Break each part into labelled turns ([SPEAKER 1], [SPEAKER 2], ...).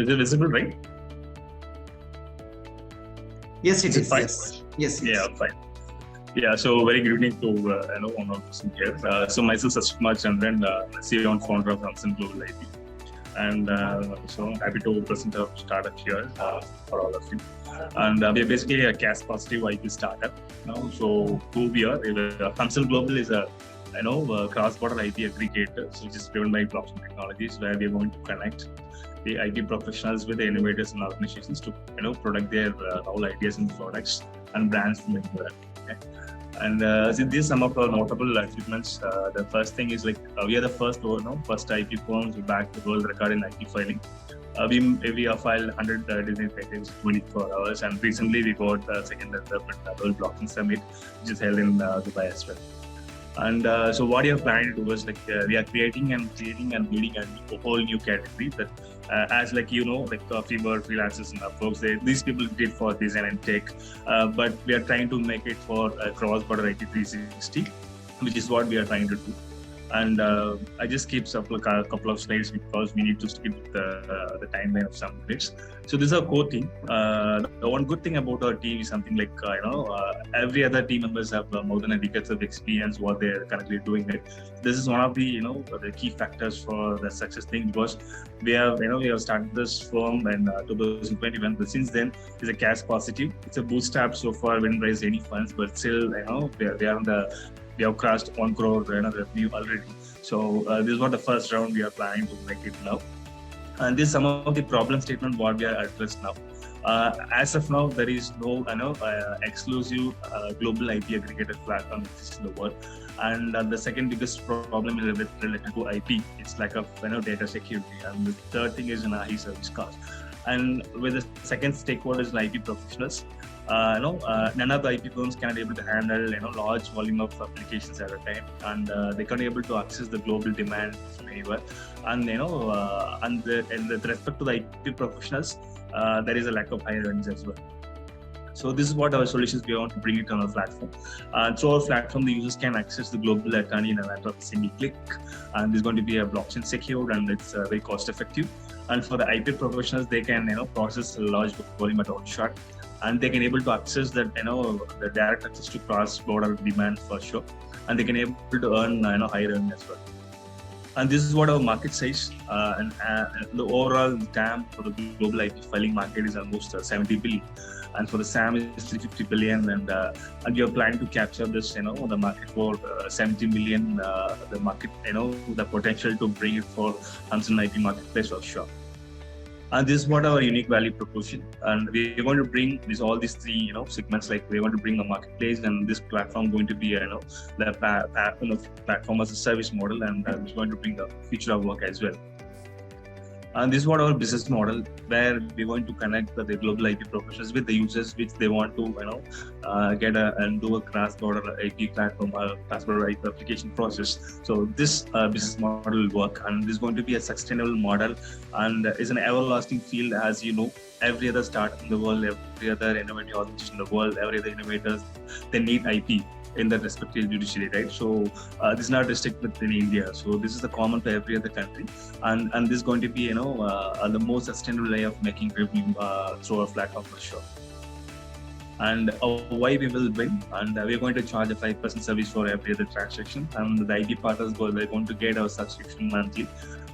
[SPEAKER 1] Is it visible, right?
[SPEAKER 2] Yes, it is.
[SPEAKER 1] Fine?
[SPEAKER 2] Yes.
[SPEAKER 1] Yeah, fine. Yeah, so very good evening to one of us here. So myself, Sashkumar Chandran, CEO and founder of HUMCEN Global IT. And so I'm happy to present our startup here for all of you. And we are basically a cash positive IP startup. So who we are? HUMCEN Global is a cross-border IP aggregator, which is driven by blockchain technologies, where we are going to connect the IT professionals with the innovators and organizations to product their novel ideas and products and brands from India. Okay? And so these are some of our notable achievements. The first thing is we are the first IP firms to back the world record in IP filing. We have filed 100 design patents in 24 hours, and recently we got the second and third World Blockchain Summit, which is held in Dubai as well. And so what you are planning to do is we are creating and building a whole new category that as Fiverr, freelancers and Upworks, these people did for design and tech, but we are trying to make it for cross-border IT 360, which is what we are trying to do. And I just skipped a couple of slides because we need to skip the timeline of some minutes. So this is our core team. The one good thing about our team is something every other team members have more than a decade of experience what they're currently doing. This is one of the the key factors for the success thing, because we have started this firm in 2021, but since then it's a cash positive. It's a bootstrap so far. We didn't raise any funds, but still we have crossed 1 crore revenue already. So this is what the first round we are planning to make it now. And this is some of the problem statement what we are addressed now. As of now, there is no exclusive global IP aggregator platform exists in the world. And the second biggest problem is related to IP. It's like a data security. And the third thing is an high service cost. And with the second stakeholder is IP professionals. None of the IP firms can be able to handle large volume of applications at a time, and they can't be able to access the global demand from anywhere. And with respect to the IP professionals, there is a lack of higher earnings as well. So this is what our solutions we want to bring it on our platform. Through our platform, the users can access the global attorney in a matter of a single click, and this is going to be a blockchain secured, and it's very cost effective. And for the IP professionals, they can process a large volume at one shot, and they can able to access that the direct access to cross-border demand for sure, and they can able to earn higher earning as well. And this is what our market size and the overall TAM for the global IP filing market is almost 70 billion, and for the SAM is 350 billion, and we are planning to capture this the market for 70 million, the market the potential to bring it for HUMCEN IP marketplace for sure. And this is what our unique value proposition. And we are going to bring all these three segments. We want to bring a marketplace, and this platform going to be the platform as a service model, and it's going to bring the future of work as well. And this is what our business model, where we're going to connect the global IP professionals with the users which they want to get and do a cross-border IP platform or cross-border IP application process. So this business model will work, and this is going to be a sustainable model, and is an everlasting field. As every other startup in the world, every other innovative organization in the world, every other innovators, they need IP in the respective judiciary, right? So this is not restricted in India. So this is the common to every other country, and this is going to be the most sustainable way of making revenue through our platform for sure. And why we will win, and we're going to charge a 5% service for every other transaction, and the IP partners we're going to get our subscription monthly.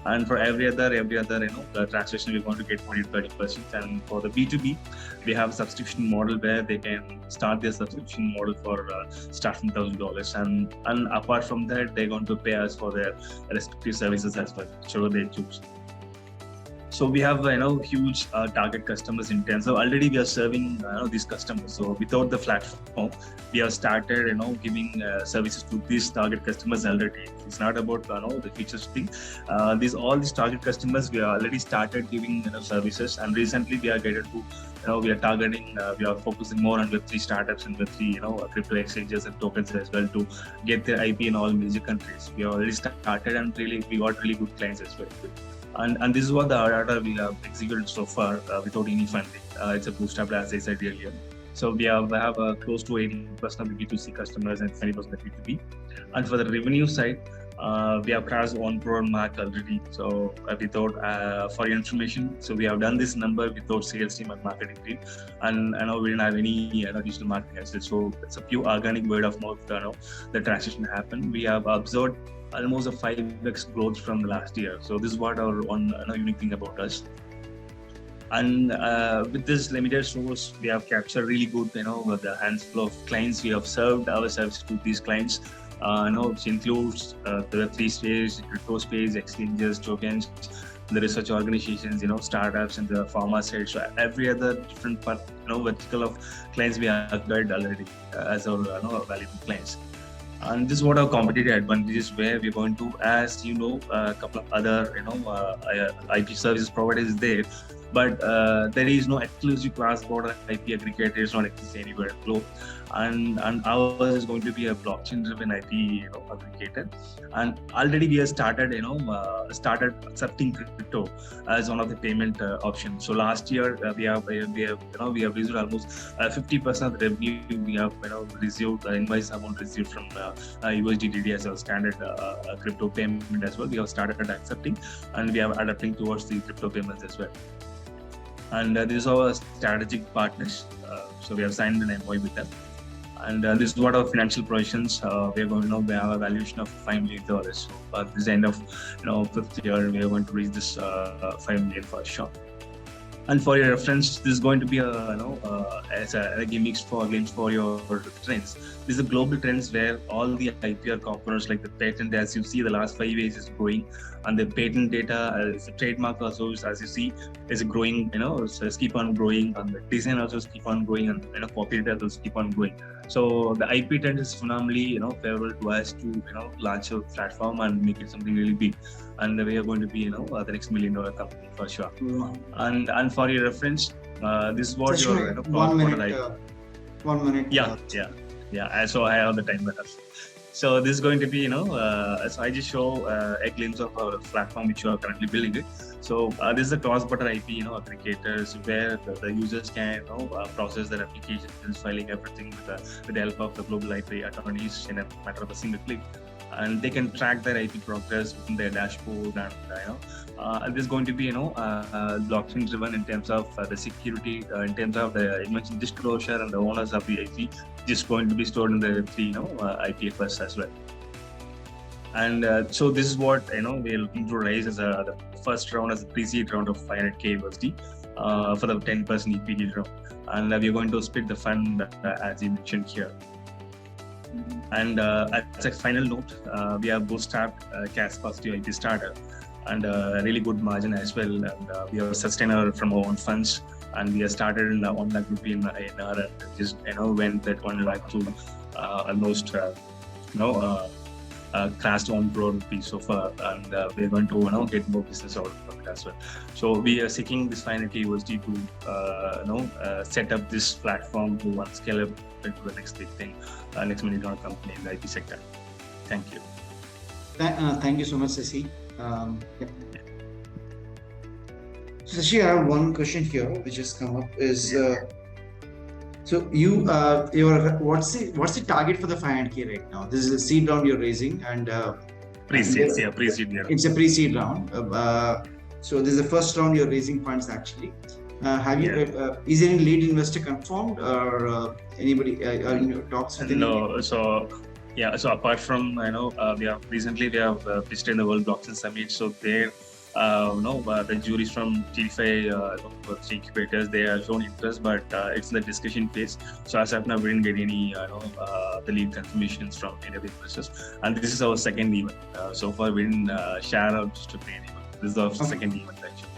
[SPEAKER 1] And for every other the transaction, we're going to get 20-30%. And for the B2B, we have a subscription model where they can start their subscription model for start from $1,000. And apart from that, they're going to pay us for their respective services as well, whichever they choose. So we have huge target customers in terms of already we are serving these customers. So without the platform, we have started giving services to these target customers already. It's not about the features thing. All these target customers we have already started giving services, and recently we are getting to we are targeting, we are focusing more on Web3 startups and Web3 crypto exchanges and tokens as well to get their IP in all major countries. We already started, and we got really good clients as well. And this is what the order we have executed so far without any funding. It's a bootstrap, as I said earlier. So we have close to 80% of the B2C customers and 20% of B2B. And for the revenue side, We have crossed 1 crore mark already. So for your information, so we have done this number without sales team and marketing team, and I know we didn't have any additional marketing assets. So it's a pure organic word of mouth. The transition happened. We have observed almost a 5x growth from the last year. So this is what our one unique thing about us. And with this limited source, we have captured really good, the handful of clients. We have served our services to these clients. Which includes the Web3 space, crypto space, exchanges, tokens, the research organizations, startups, and the pharma side. So every other different part, vertical of clients we have acquired already as our valuable clients. And this is what our competitive advantage is, where we're going to, as a couple of other, IP services providers there, but there is no exclusive cross-border IP aggregator. It's not existing anywhere in the globe. And ours is going to be a blockchain-driven IP, aggregator. And already we have started, accepting crypto as one of the payment options. So last year we have received almost 50% of the revenue we have, received invoice amount received from USDT as a standard crypto payment as well. We have started accepting, and we are adapting towards the crypto payments as well. And this is our strategic partners. So we have signed an MOU with them. And this is what our financial projections. We are going to we have a valuation of $5 million. So at this end of 5th year, we are going to reach this $5 million for sure. And for your reference, this is going to be as a gimmicks for games for your trends. These are global trends where all the IPR components, like the patent, as you see, the last 5 years is growing, and the patent data, the trademark also, as you see, is growing. So keep on growing, and the design also keep on growing, and copyright also keep on growing. So the IP trend is phenomenally, favorable to us to launch a platform and make it something really big. And we are going to be, the next $1 million company for sure. And for your reference, this is what your
[SPEAKER 2] 1 minute. 1 minute.
[SPEAKER 1] Yeah. So I have the time with us. So this is going to be, so I just show a glimpse of our platform which you are currently building it. So this is a cross-border IP, aggregators where the users can, process their applications, filing everything with the help of the global IP attorneys in a matter of a single click. And they can track their IP progress within their dashboard, and this is going to be blockchain driven in terms of the security, in terms of the mentioned disclosure, and the owners of the IP just going to be stored in the Web3 IPFS as well. And so this is what we are looking to raise as the first round, as a pre-seed round of $500K USD for the 10% equity round, and we are going to split the fund as you mentioned here. And as a final note, we have bootstrapped cash positive IP startup, and a really good margin as well. And we are sustainable from our own funds, and we have started in 1 lakh rupee in INR, and just went that 1 lakh to almost crashed 1 crore rupees so far, and we're going to get more business out of it as well. So we are seeking this $500K USD to set up this platform to scale up into the next big thing, next $1 million company in the IP sector. Thank you.
[SPEAKER 2] Thank you so much, Sashi. So Sashi, I have one question here which has come up. Is so what's the target for the 500K right now? This is a seed round you're raising, and
[SPEAKER 1] pre-seed, pre-seed. Yeah.
[SPEAKER 2] It's a pre-seed round. So this is the first round you're raising funds actually. Have you? Is any lead investor confirmed, or anybody are in your talks with?
[SPEAKER 1] No. So apart from we have pitched in the World Blockchain Summit. So there, the juries from G5 incubators, they have shown interest, but it's in the discussion phase. So as of now, we didn't get any the lead confirmations from any of the investors. And this is our second event. So far, we didn't share out just to play anyone. This is our second event actually.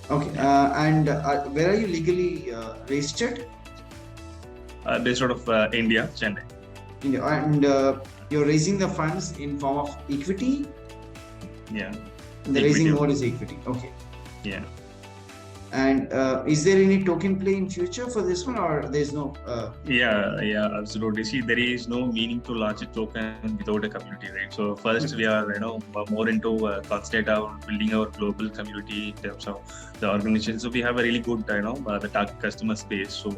[SPEAKER 2] Okay, and where are you legally registered?
[SPEAKER 1] Based out of India, Chennai.
[SPEAKER 2] India, and you're raising the funds in form of equity?
[SPEAKER 1] Yeah.
[SPEAKER 2] The raising mode is equity. Okay.
[SPEAKER 1] Yeah.
[SPEAKER 2] And is there any token play in future for this one, or there's no?
[SPEAKER 1] Yeah, absolutely. See, there is no meaning to launch a token without a community, right? So first, we are more into concentrate on building our global community in terms of the organization. So we have a really good the target customer space. So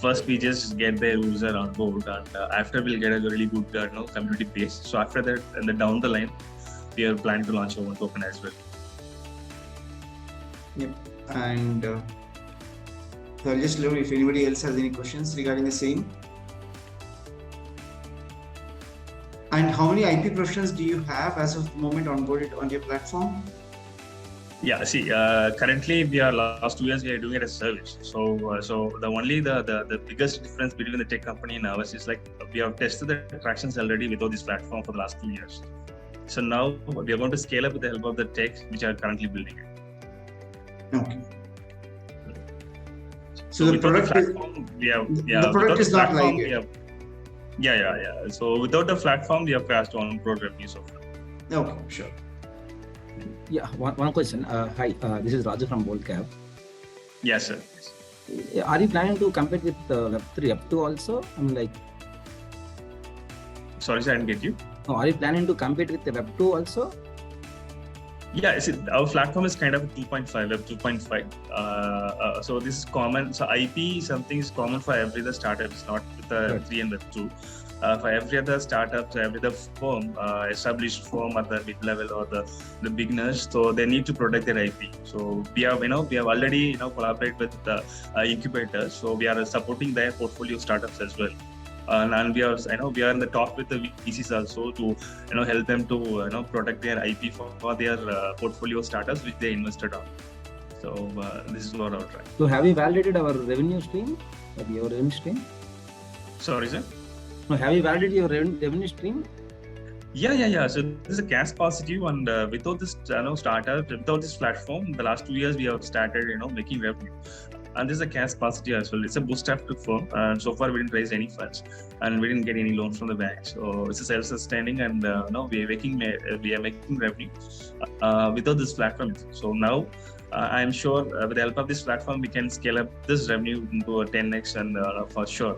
[SPEAKER 1] first we just get the user on board, and after we'll get a really good community base. So after that, and then down the line, we are planning to launch our own token as well.
[SPEAKER 2] Yep. And so I'll just look if anybody else has any questions regarding the same. And how many IP professionals do you have as of the moment onboarded on your platform?
[SPEAKER 1] Yeah, see, currently we are last 2 years we are doing it as a service. So the biggest difference between the tech company and ours is like we have tested the tractions already without this platform for the last 2 years. So now we are going to scale up with the help of the tech which are currently building it.
[SPEAKER 2] Okay. So the product
[SPEAKER 1] the
[SPEAKER 2] product is not live yet.
[SPEAKER 1] Yeah. So without the platform, we have crashed on pro revenue so far.
[SPEAKER 2] Okay, sure.
[SPEAKER 3] Yeah, one question. Hi, this is Raju from Boldcap.
[SPEAKER 1] Yes, sir.
[SPEAKER 3] Are you planning to compete with Web3, Web2 also? I'm like,
[SPEAKER 1] sorry, sir, I didn't get you.
[SPEAKER 3] no, are you planning to compete with the Web2 also?
[SPEAKER 1] Yeah, see, our platform is kind of a 2.5, Web 2.5. So this is common. So IP something is common for every other startup. It's not with the
[SPEAKER 3] Right.
[SPEAKER 1] 3 and Web 2. For every other startup, so every other firm, established firm at the mid level or the beginners, so they need to protect their IP. So we have already collaborated with the incubators. So we are supporting their portfolio startups as well. And we are in the talk with the VCs also to help them to protect their IP for their portfolio startups which they invested on. So this is what our try.
[SPEAKER 3] So have you validated our revenue stream? Your revenue stream?
[SPEAKER 1] Sorry, sir.
[SPEAKER 3] No, have you validated your revenue stream?
[SPEAKER 1] Yeah. So this is a cash positive, and without this startup, without this platform, the last 2 years we have started making revenue. And this is a cash positive as well. It's a bootstrapped firm, and so far we didn't raise any funds, and we didn't get any loans from the bank. So it's a self-sustaining, and we are making revenue without this platform. So now I'm sure with the help of this platform we can scale up this revenue into a 10x, and for sure.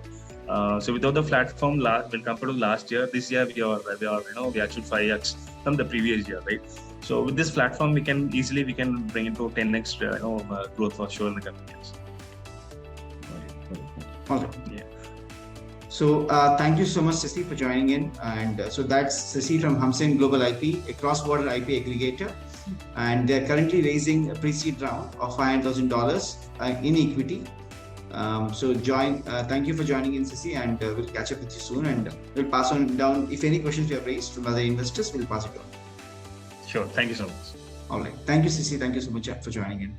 [SPEAKER 1] So without the platform, when compared to last year, this year we achieved 5x from the previous year, right? So with this platform, we can bring it to 10x growth for sure in the coming years.
[SPEAKER 2] Okay.
[SPEAKER 1] Yeah.
[SPEAKER 2] So thank you so much, Sasi, for joining in. And so that's Sasi from HUMCEN Global IP, a cross-border IP aggregator. And they're currently raising a pre-seed round of $500,000 in equity. So thank you for joining in, Sasi, and we'll catch up with you soon, and we'll pass on down if any questions we have raised from other investors, we'll pass it on.
[SPEAKER 1] Sure. Thank you so much.
[SPEAKER 2] All right. Thank you, Sasi. Thank you so much for joining in.